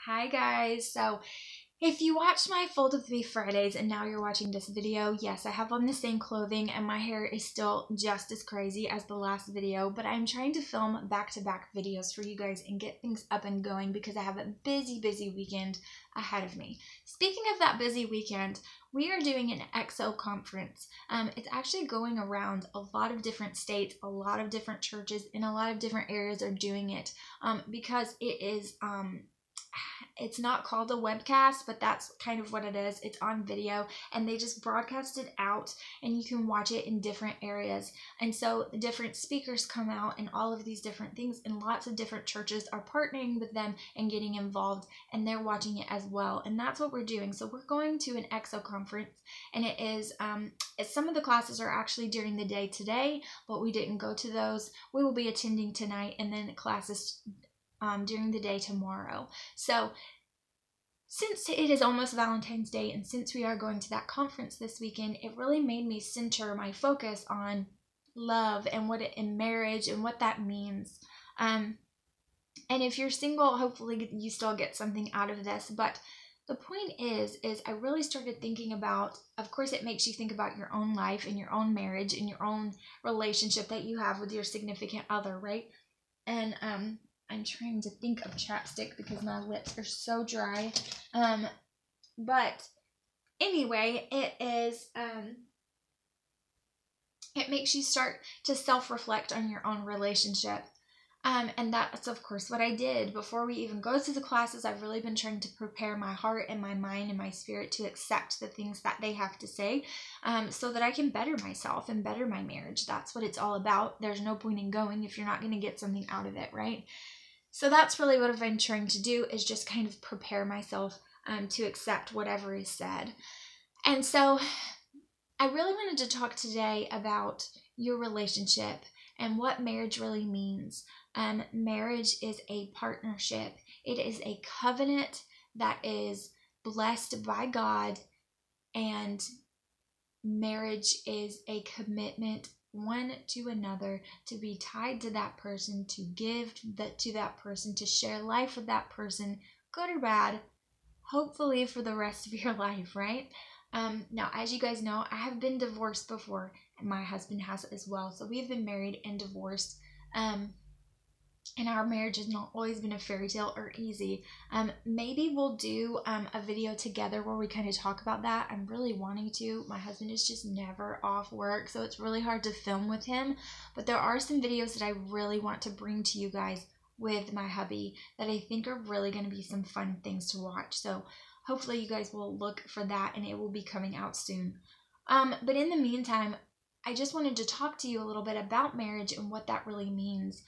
Hi guys, so if you watched my Fold With Me Fridays and now you're watching this video, yes, I have on the same clothing and my hair is still just as crazy as the last video, but I'm trying to film back-to-back videos for you guys and get things up and going because I have a busy weekend ahead of me. Speaking of that busy weekend, we are doing an XO conference. It's actually going around a lot of different states, a lot of different churches, and a lot of different areas are doing it because it is it's not called a webcast, but that's kind of what it is. It's on video and they just broadcast it out and you can watch it in different areas. And so different speakers come out and all of these different things, and lots of different churches are partnering with them and getting involved, and they're watching it as well. And that's what we're doing. So we're going to an XO conference, and it is some of the classes are actually during the day today, but we didn't go to those. We will be attending tonight, and then classes during the day tomorrow. So since it is almost Valentine's Day and since we are going to that conference this weekend, it really made me center my focus on love and in marriage and what that means. And if you're single, hopefully you still get something out of this. But the point is I really started thinking about, of course, it makes you think about your own life and your own marriage and your own relationship that you have with your significant other, right? And I'm trying to think of chapstick because my lips are so dry. But anyway, it makes you start to self-reflect on your own relationship. And that's, of course, what I did. Before we even go to the classes, I've really been trying to prepare my heart and my mind and my spirit to accept the things that they have to say, so that I can better myself and better my marriage. That's what it's all about. There's no point in going if you're not going to get something out of it, right? So that's really what I've been trying to do, is just kind of prepare myself to accept whatever is said. And so I really wanted to talk today about your relationship and what marriage really means. Marriage is a partnership. It is a covenant that is blessed by God, and marriage is a commitment one to another, to be tied to that person, to give to that person, to share life with that person, good or bad, hopefully for the rest of your life, right? Now, as you guys know, I have been divorced before, and my husband has as well. So we've been married and divorced, and our marriage has not always been a fairy tale or easy. Maybe we'll do a video together where we kind of talk about that. I'm really wanting to. My husband is just never off work, so it's really hard to film with him. But there are some videos that I really want to bring to you guys with my hubby that I think are really going to be some fun things to watch. So hopefully you guys will look for that, and it will be coming out soon. But in the meantime, I just wanted to talk to you a little bit about marriage and what that really means.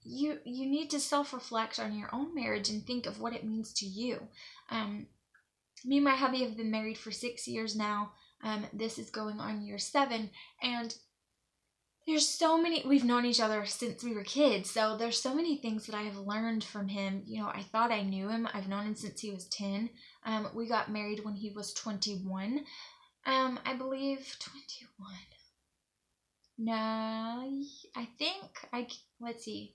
You need to self-reflect on your own marriage and think of what it means to you. Me and my hubby have been married for 6 years now. This is going on year 7, and there's so many, we've known each other since we were kids, so there's so many things that I have learned from him. You know, I thought I knew him. I've known him since he was 10. We got married when he was 21. I believe 21. No, I think let's see.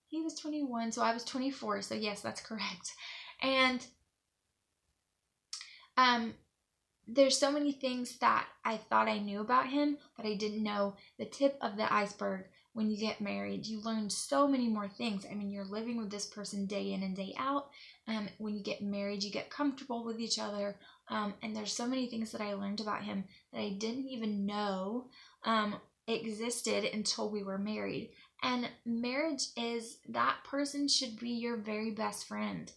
He was 21, so I was 24, so yes, that's correct. And there's so many things that I thought I knew about him, but I didn't know the tip of the iceberg. When you get married, you learn so many more things. I mean, you're living with this person day in and day out. When you get married, you get comfortable with each other. And there's so many things that I learned about him that I didn't even know existed until we were married. And marriage is, that person should be your very best friend.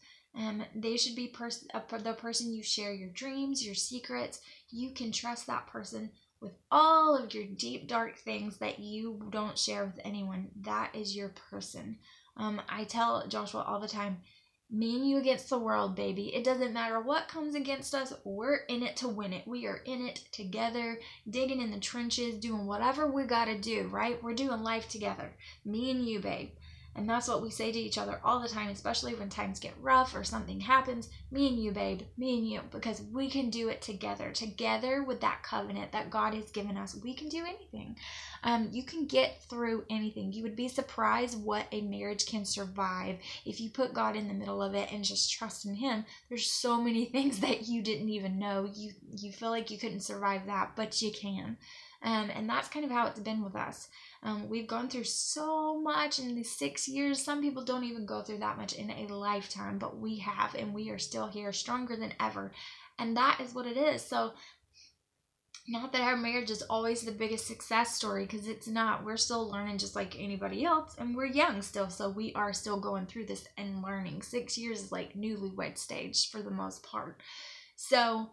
They should be the person you share your dreams, your secrets. You can trust that person with all of your deep, dark things that you don't share with anyone. That is your person. I tell Joshua all the time, me and you against the world, baby. It doesn't matter what comes against us. We're in it to win it. We are in it together, digging in the trenches, doing whatever we got to do, right? We're doing life together. Me and you, babe. And that's what we say to each other all the time, especially when times get rough or something happens. Me and you, babe, me and you, because we can do it together. Together with that covenant that God has given us, we can do anything. You can get through anything. You would be surprised what a marriage can survive if you put God in the middle of it and just trust in Him. There's so many things that you didn't even know. You feel like you couldn't survive that, but you can. And that's kind of how it's been with us. We've gone through so much in these 6 years. Some people don't even go through that much in a lifetime, but we have, and we are still here, stronger than ever. And that is what it is. So, not that our marriage is always the biggest success story, because it's not. We're still learning just like anybody else, and we're young still, so we are still going through this and learning. 6 years is like newlywed stage for the most part. So,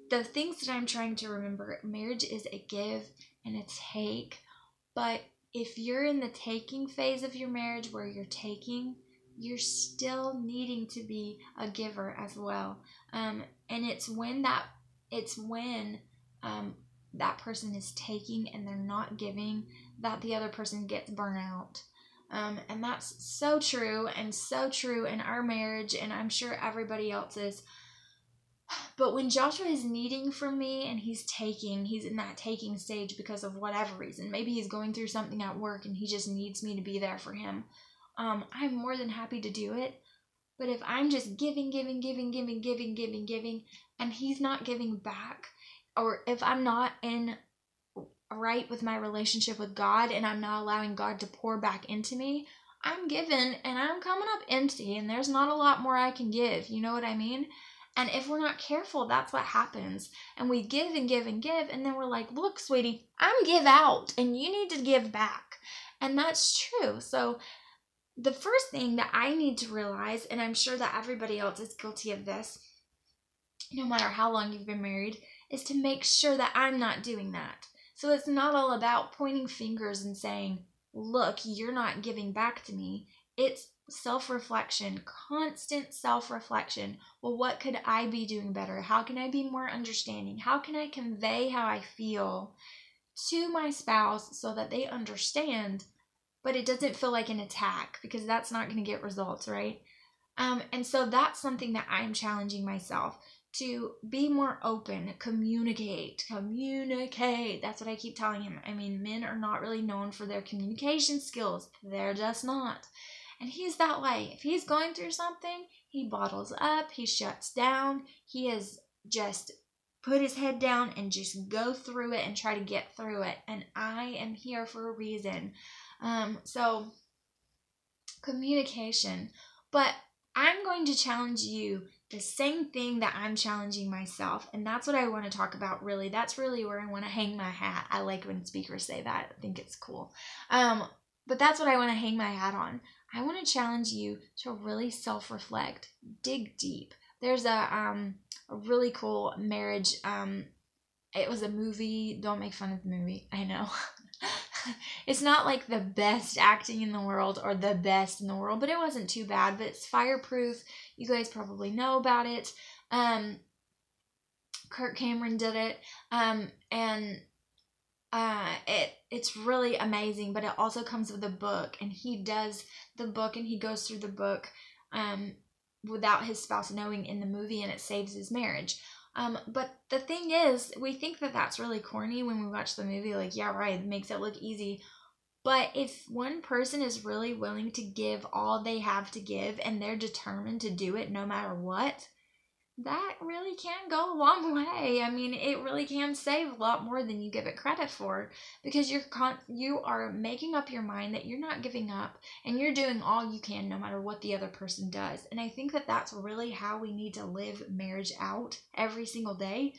the things that I'm trying to remember, marriage is a give and a take. But if you're in the taking phase of your marriage where you're taking, you're still needing to be a giver as well. And it's when that person is taking and they're not giving that the other person gets burnt out. And that's so true in our marriage, and I'm sure everybody else's. But when Joshua is needing from me and he's in that taking stage because of whatever reason, maybe he's going through something at work and he just needs me to be there for him, I'm more than happy to do it. But if I'm just giving, and he's not giving back, or if I'm not in right with my relationship with God and I'm not allowing God to pour back into me, I'm giving and I'm coming up empty, and there's not a lot more I can give. You know what I mean? And if we're not careful, that's what happens. And we give and give and give, and then we're like, look, sweetie, I'm give out, and you need to give back. And that's true. So the first thing that I need to realize, and I'm sure that everybody else is guilty of this, no matter how long you've been married, is to make sure that I'm not doing that. So it's not all about pointing fingers and saying, look, you're not giving back to me. It's self-reflection, constant self-reflection. Well, what could I be doing better? How can I be more understanding? How can I convey how I feel to my spouse so that they understand, but it doesn't feel like an attack, because that's not going to get results, right? And so that's something that I'm challenging myself to be more open, communicate. That's what I keep telling him. I mean, men are not really known for their communication skills. They're just not. And he's that way. If he's going through something, he bottles up, he shuts down, he has just put his head down and just go through it and try to get through it. And I am here for a reason. So communication. But I'm going to challenge you the same thing that I'm challenging myself. And that's what I want to talk about, really. That's really where I want to hang my hat. I like when speakers say that. I think it's cool. But that's what I want to hang my hat on. I want to challenge you to really self-reflect, dig deep. There's a really cool marriage. It was a movie. Don't make fun of the movie. I know. It's not like the best acting in the world or the best in the world, but it wasn't too bad. But it's Fireproof. You guys probably know about it. Kirk Cameron did it. It's really amazing, but it also comes with a book, and he does the book and he goes through the book without his spouse knowing in the movie, and it saves his marriage. But the thing is, we think that that's really corny when we watch the movie, like, yeah, right, it makes it look easy. But if one person is really willing to give all they have to give and they're determined to do it no matter what, that really can go a long way. I mean, it really can save a lot more than you give it credit for, because you are making up your mind that you're not giving up and you're doing all you can no matter what the other person does. And I think that that's really how we need to live marriage out every single day.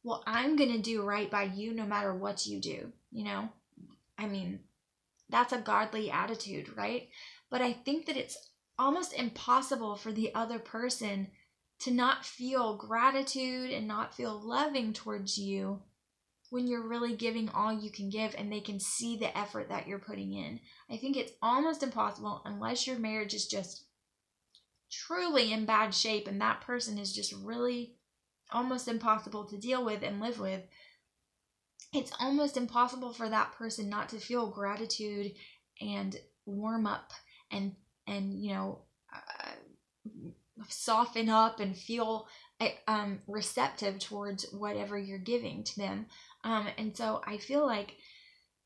Well, I'm going to do right by you no matter what you do, you know? I mean, that's a godly attitude, right? But I think that it's almost impossible for the other person to not feel gratitude and not feel loving towards you when you're really giving all you can give and they can see the effort that you're putting in. I think it's almost impossible, unless your marriage is just truly in bad shape and that person is just really almost impossible to deal with and live with. It's almost impossible for that person not to feel gratitude and warm up and soften up and feel receptive towards whatever you're giving to them. And so I feel like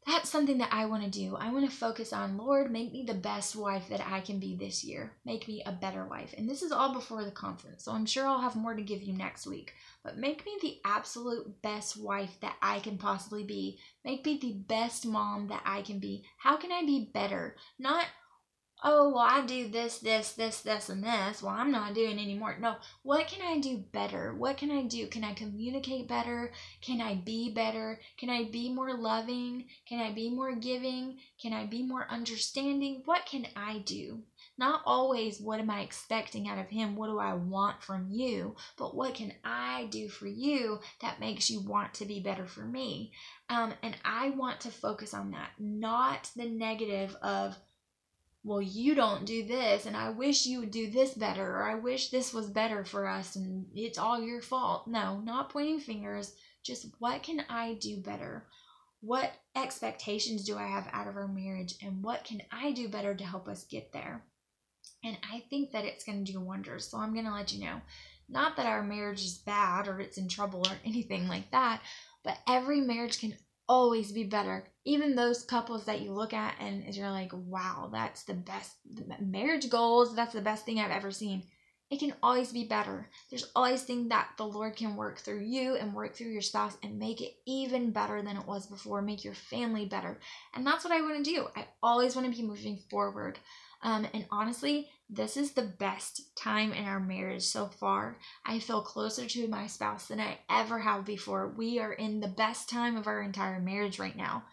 that's something that I want to do. I want to focus on, Lord, make me the best wife that I can be this year. Make me a better wife. And this is all before the conference, so I'm sure I'll have more to give you next week. But make me the absolute best wife that I can possibly be. Make me the best mom that I can be. How can I be better? Not, oh, well, I do this, and this. Well, I'm not doing anymore. No, what can I do better? What can I do? Can I communicate better? Can I be better? Can I be more loving? Can I be more giving? Can I be more understanding? What can I do? Not always what am I expecting out of him? What do I want from you? But what can I do for you that makes you want to be better for me? And I want to focus on that, not the negative of, well, you don't do this, and I wish you would do this better, or I wish this was better for us, and it's all your fault. No, not pointing fingers, just what can I do better? What expectations do I have out of our marriage, and what can I do better to help us get there? And I think that it's going to do wonders, so I'm going to let you know. Not that our marriage is bad or it's in trouble or anything like that, but every marriage can always be better. Even those couples that you look at and you're like, wow, that's the best marriage goals, that's the best thing I've ever seen. It can always be better. There's always things that the Lord can work through you and work through your spouse and make it even better than it was before, make your family better. And that's what I want to do. I always want to be moving forward. And honestly, this is the best time in our marriage so far. I feel closer to my spouse than I ever have before. We are in the best time of our entire marriage right now.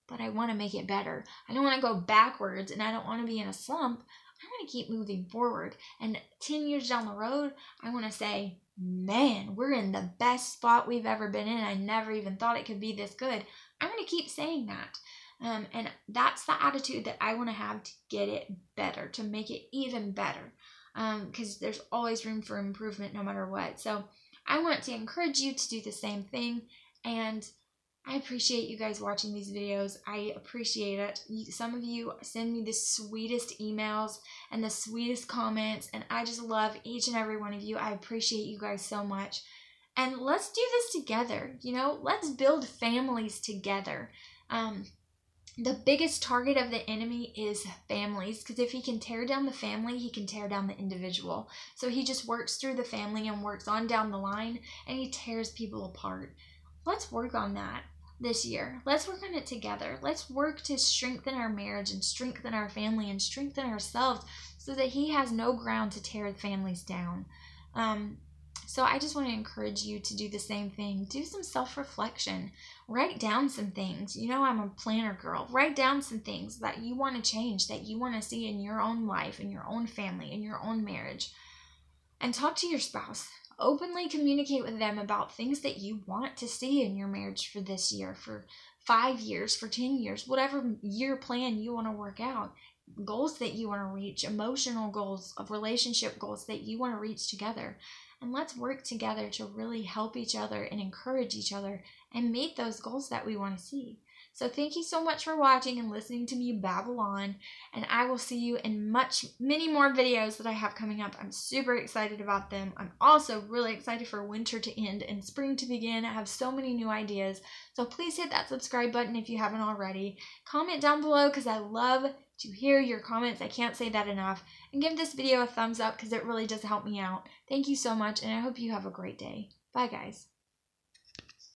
But I want to make it better. I don't want to go backwards, and I don't want to be in a slump. I want to keep moving forward. And 10 years down the road, I want to say, man, we're in the best spot we've ever been in. I never even thought it could be this good. I want to keep saying that. And that's the attitude that I want to have to get it better, to make it even better. Because there's always room for improvement no matter what. So I want to encourage you to do the same thing. And I appreciate you guys watching these videos. I appreciate it. Some of you send me the sweetest emails and the sweetest comments, and I just love each and every one of you. I appreciate you guys so much. And let's do this together. Let's build families together. The biggest target of the enemy is families, because if he can tear down the family, he can tear down the individual. So he just works through the family and works on down the line, and he tears people apart. Let's work on that this year. Let's work on it together. Let's work to strengthen our marriage and strengthen our family and strengthen ourselves so that he has no ground to tear the families down. So I just want to encourage you to do the same thing. Do some self-reflection. Write down some things. I'm a planner girl. Write down some things that you want to change, that you want to see in your own life, in your own family, in your own marriage. And talk to your spouse. Openly communicate with them about things that you want to see in your marriage for this year, for 5 years, for 10 years, whatever year plan you want to work out. Goals that you want to reach, emotional goals, of relationship goals that you want to reach together. And let's work together to really help each other and encourage each other and meet those goals that we want to see. So thank you so much for watching and listening to me babble on. And I will see you in many more videos that I have coming up. I'm super excited about them. I'm also really excited for winter to end and spring to begin. I have so many new ideas. So please hit that subscribe button if you haven't already. Comment down below because I love to hear your comments. I can't say that enough. And give this video a thumbs up because it really does help me out. Thank you so much, and I hope you have a great day. Bye, guys.